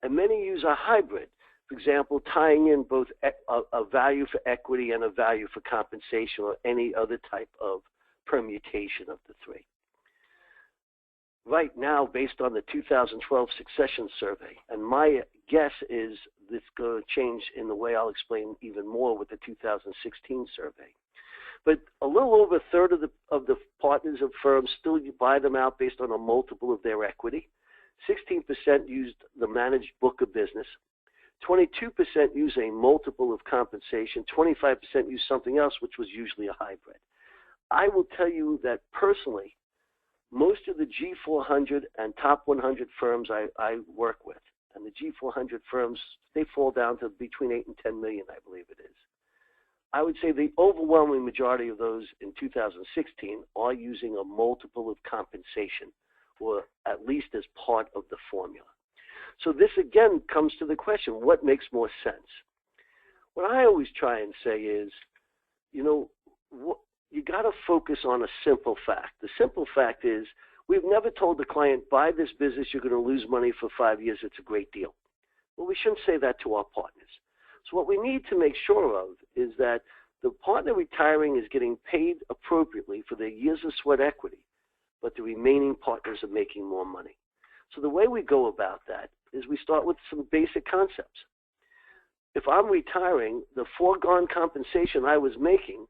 and many use a hybrid. For example, tying in both a value for equity and a value for compensation or any other type of permutation of the 3. Right now, based on the 2012 succession survey, and my guess is it's going to change in the way I'll explain even more with the 2016 survey. But a little over a third of the partners of firms still buy them out based on a multiple of their equity. 16% used the managed book of business. 22% use a multiple of compensation. 25% use something else, which was usually a hybrid. I will tell you that personally, most of the G400 and top 100 firms I work with, and the G400 firms, they fall down to between 8 and 10 million, I believe it is. I would say the overwhelming majority of those in 2016 are using a multiple of compensation, or at least as part of the formula. So this again comes to the question, what makes more sense? What I always try and say is, you know, you got to focus on a simple fact. The simple fact is, we've never told the client, buy this business, you're going to lose money for 5 years, it's a great deal. Well, we shouldn't say that to our partners. So what we need to make sure of is that the partner retiring is getting paid appropriately for their years of sweat equity, but the remaining partners are making more money. So the way we go about that is we start with some basic concepts. If I'm retiring, the foregone compensation I was making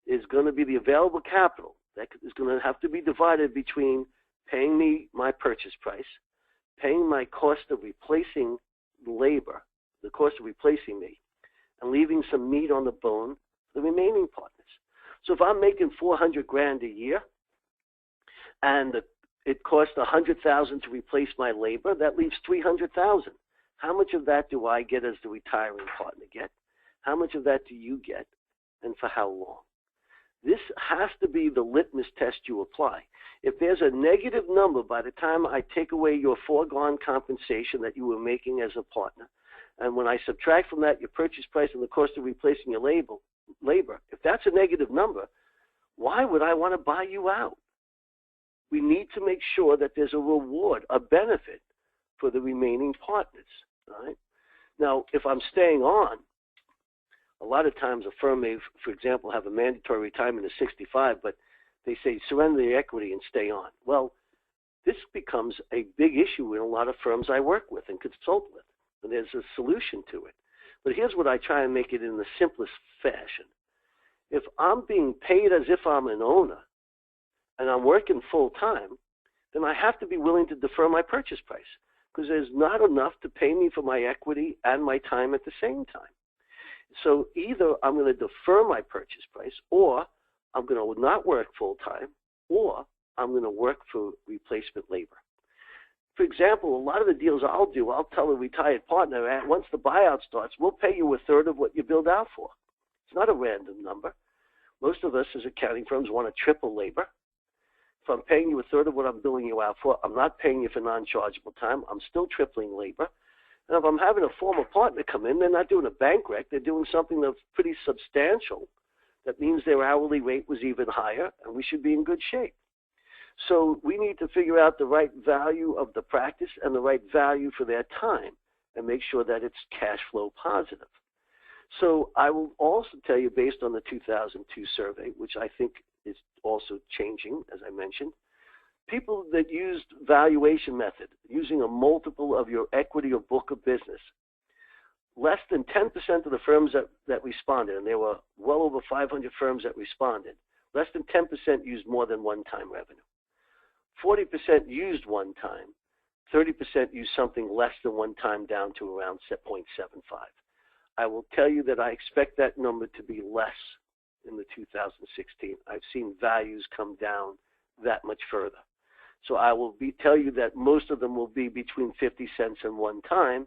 is going to be the available capital that is going to have to be divided between paying me my purchase price, paying my cost of replacing labor, the cost of replacing me, and leaving some meat on the bone for the remaining partners. So if I'm making $400,000 a year, and it costs $100,000 to replace my labor, that leaves $300,000. How much of that do I get as the retiring partner get? How much of that do you get, and for how long? This has to be the litmus test you apply. If there's a negative number by the time I take away your foregone compensation that you were making as a partner, and when I subtract from that your purchase price and the cost of replacing your labor, if that's a negative number, why would I want to buy you out? We need to make sure that there's a reward, a benefit for the remaining partners. Right? Now, if I'm staying on, a lot of times a firm may, for example, have a mandatory retirement of 65, but they say surrender the equity and stay on. Well, this becomes a big issue in a lot of firms I work with and consult with, and there's a solution to it. But here's what I try and make it in the simplest fashion. If I'm being paid as if I'm an owner and I'm working full time, then I have to be willing to defer my purchase price because there's not enough to pay me for my equity and my time at the same time. So either I'm going to defer my purchase price, or I'm going to not work full time, or I'm going to work for replacement labor. For example, a lot of the deals I'll do, I'll tell a retired partner, once the buyout starts, we'll pay you a third of what you billed out for. It's not a random number. Most of us as accounting firms want to triple labor. If I'm paying you a third of what I'm billing you out for, I'm not paying you for non-chargeable time. I'm still tripling labor. And if I'm having a former partner come in, they're not doing a bank rec. They're doing something that's pretty substantial. That means their hourly rate was even higher, and we should be in good shape. So we need to figure out the right value of the practice and the right value for their time and make sure that it's cash flow positive. So I will also tell you, based on the 2002 survey, which I think is also changing, as I mentioned, people that used valuation method, using a multiple of your equity or book of business, less than 10% of the firms that responded, and there were well over 500 firms that responded, less than 10% used more than one-time revenue. 40% used one time, 30% used something less than one time down to around 0.75. I will tell you that I expect that number to be less in the 2016. I've seen values come down that much further. So I will tell you that most of them will be between 50 cents and one time,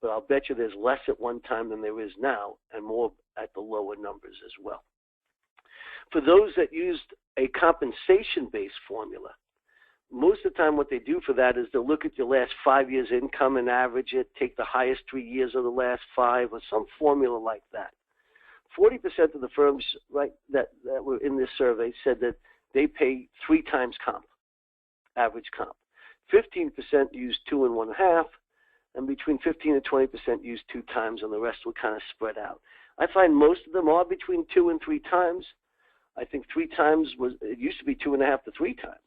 but I'll bet you there's less at one time than there is now and more at the lower numbers as well. For those that used a compensation-based formula, most of the time what they do for that is they'll look at your last 5 years' income and average it, take the highest 3 years of the last 5, or some formula like that. 40% of the firms that were in this survey said that they pay 3 times comp, average comp. 15% used 2 and 1/2, and between 15 and 20% used 2 times, and the rest were kind of spread out. I find most of them are between 2 and 3 times. I think 3 times it used to be 2.5 to 3 times.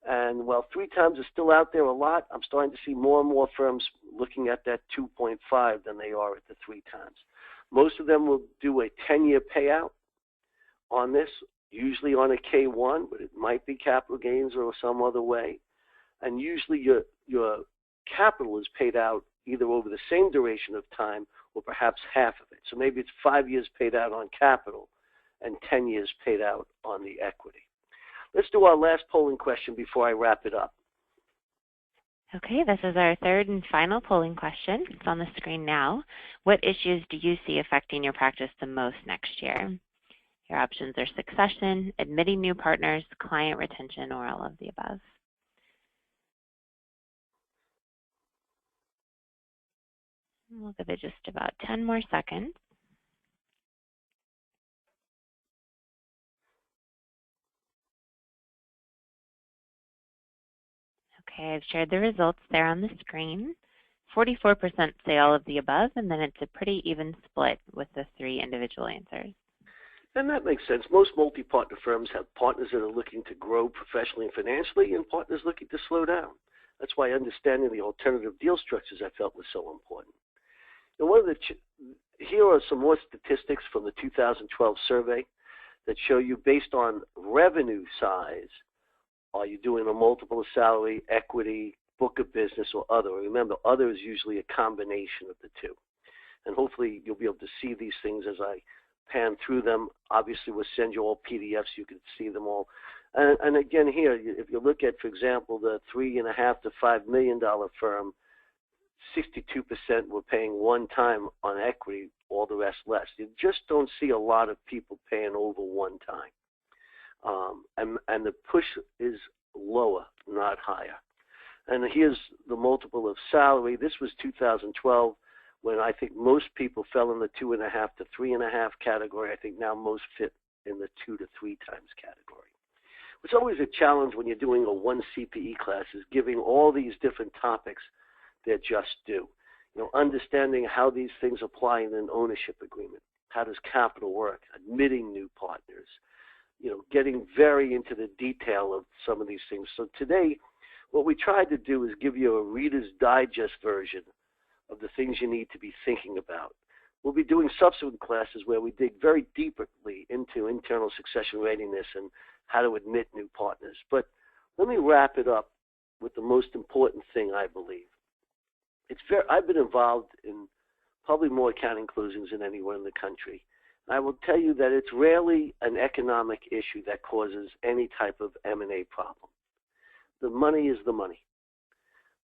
And while 3 times is still out there a lot, I'm starting to see more and more firms looking at that 2.5 than they are at the 3 times. Most of them will do a 10-year payout on this, usually on a K1, but it might be capital gains or some other way. And usually your capital is paid out either over the same duration of time or perhaps half of it. So maybe it's 5 years paid out on capital and 10 years paid out on the equity. Let's do our last polling question before I wrap it up. Okay, this is our third and final polling question. It's on the screen now. What issues do you see affecting your practice the most next year? Your options are succession, admitting new partners, client retention, or all of the above. We'll give it just about 10 more seconds. Okay, I've shared the results there on the screen. 44% say all of the above, and then it's a pretty even split with the 3 individual answers. And that makes sense. Most multi-partner firms have partners that are looking to grow professionally and financially and partners looking to slow down. That's why understanding the alternative deal structures I felt was so important. And here are some more statistics from the 2012 survey that show you, based on revenue size, are you doing a multiple of salary, equity, book of business, or other? Remember, other is usually a combination of the two. And hopefully you'll be able to see these things as I pan through them. Obviously, we'll send you all PDFs. You can see them all. And again here, if you look at, for example, the $3.5 to $5 million firm, 62% were paying one time on equity, all the rest less. You just don't see a lot of people paying over one time. And the push is lower, not higher. And here's the multiple of salary. This was 2012, when I think most people fell in the 2.5 to 3.5 category. I think now most fit in the 2 to 3 times category. It's always a challenge when you're doing a one CPE class is giving all these different topics their just due. Understanding how these things apply in an ownership agreement. How does capital work? Admitting new partners. Getting very into the detail of some of these things. So today, what we tried to do is give you a Reader's Digest version of the things you need to be thinking about. We'll be doing subsequent classes where we dig very deeply into internal succession readiness and how to admit new partners. But let me wrap it up with the most important thing, I believe. I've been involved in probably more accounting closings than anywhere in the country. I will tell you that it's rarely an economic issue that causes any type of M&A problem. The money is the money.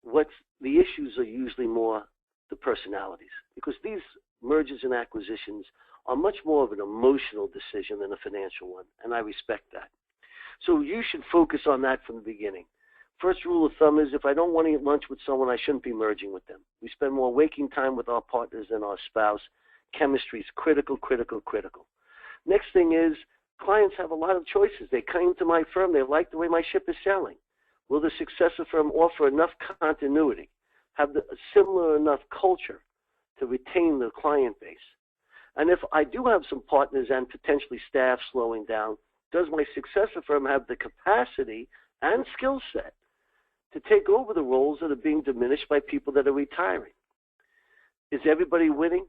The issues are usually more the personalities, because these mergers and acquisitions are much more of an emotional decision than a financial one, and I respect that. So you should focus on that from the beginning. First rule of thumb is if I don't want to eat lunch with someone, I shouldn't be merging with them. We spend more waking time with our partners than our spouse. Chemistry is critical, critical, critical. Next thing is clients have a lot of choices. They came to my firm. They like the way my ship is sailing. Will the successor firm offer enough continuity, have a similar enough culture to retain the client base? And if I do have some partners and potentially staff slowing down, does my successor firm have the capacity and skill set to take over the roles that are being diminished by people that are retiring? Is everybody winning?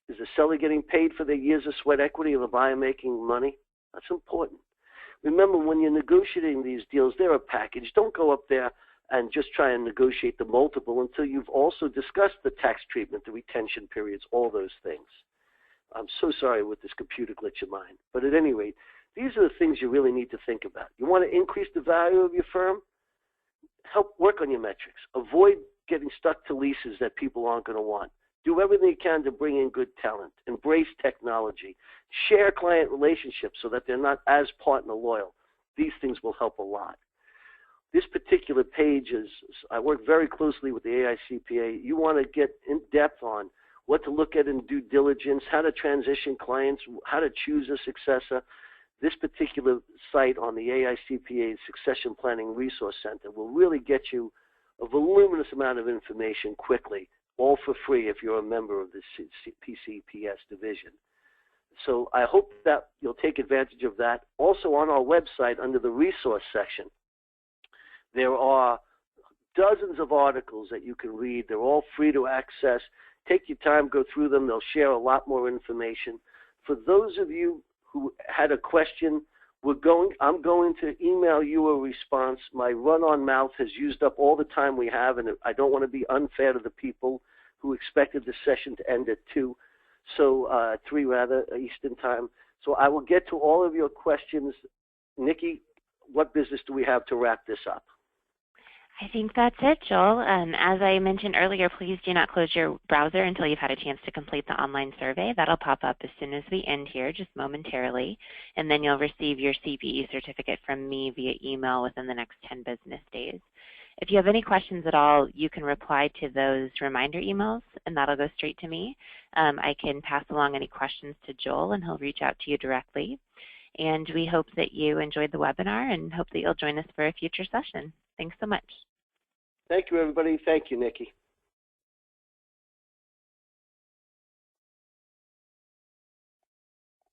Is the seller getting paid for their years of sweat equity or the buyer making money? That's important. Remember, when you're negotiating these deals, they're a package. Don't go up there and just try and negotiate the multiple until you've also discussed the tax treatment, the retention periods, all those things. I'm so sorry with this computer glitch of mine. But at any rate, these are the things you really need to think about. You want to increase the value of your firm? Help work on your metrics. Avoid getting stuck to leases that people aren't going to want. Do everything you can to bring in good talent. Embrace technology. Share client relationships so that they're not as partner loyal. These things will help a lot. This particular page I work very closely with the AICPA. You want to get in depth on what to look at in due diligence, how to transition clients, how to choose a successor. This particular site on the AICPA Succession Planning Resource Center will really get you a voluminous amount of information quickly, all for free if you're a member of the PCPS division. So I hope that you'll take advantage of that. Also on our website under the resource section, there are dozens of articles that you can read. They're all free to access. Take your time, go through them. They'll share a lot more information. For those of you who had a question, I'm going to email you a response. My run-on mouth has used up all the time we have, and I don't want to be unfair to the people who expected the session to end at 3 Eastern time. So I will get to all of your questions. Nikki, what business do we have to wrap this up? I think that's it, Joel. As I mentioned earlier, please do not close your browser until you've had a chance to complete the online survey. That'll pop up as soon as we end here, just momentarily. And then you'll receive your CPE certificate from me via email within the next 10 business days. If you have any questions at all, you can reply to those reminder emails, and that'll go straight to me. I can pass along any questions to Joel, and he'll reach out to you directly. And we hope that you enjoyed the webinar and hope that you'll join us for a future session. Thanks so much. Thank you, everybody. Thank you, Nikki.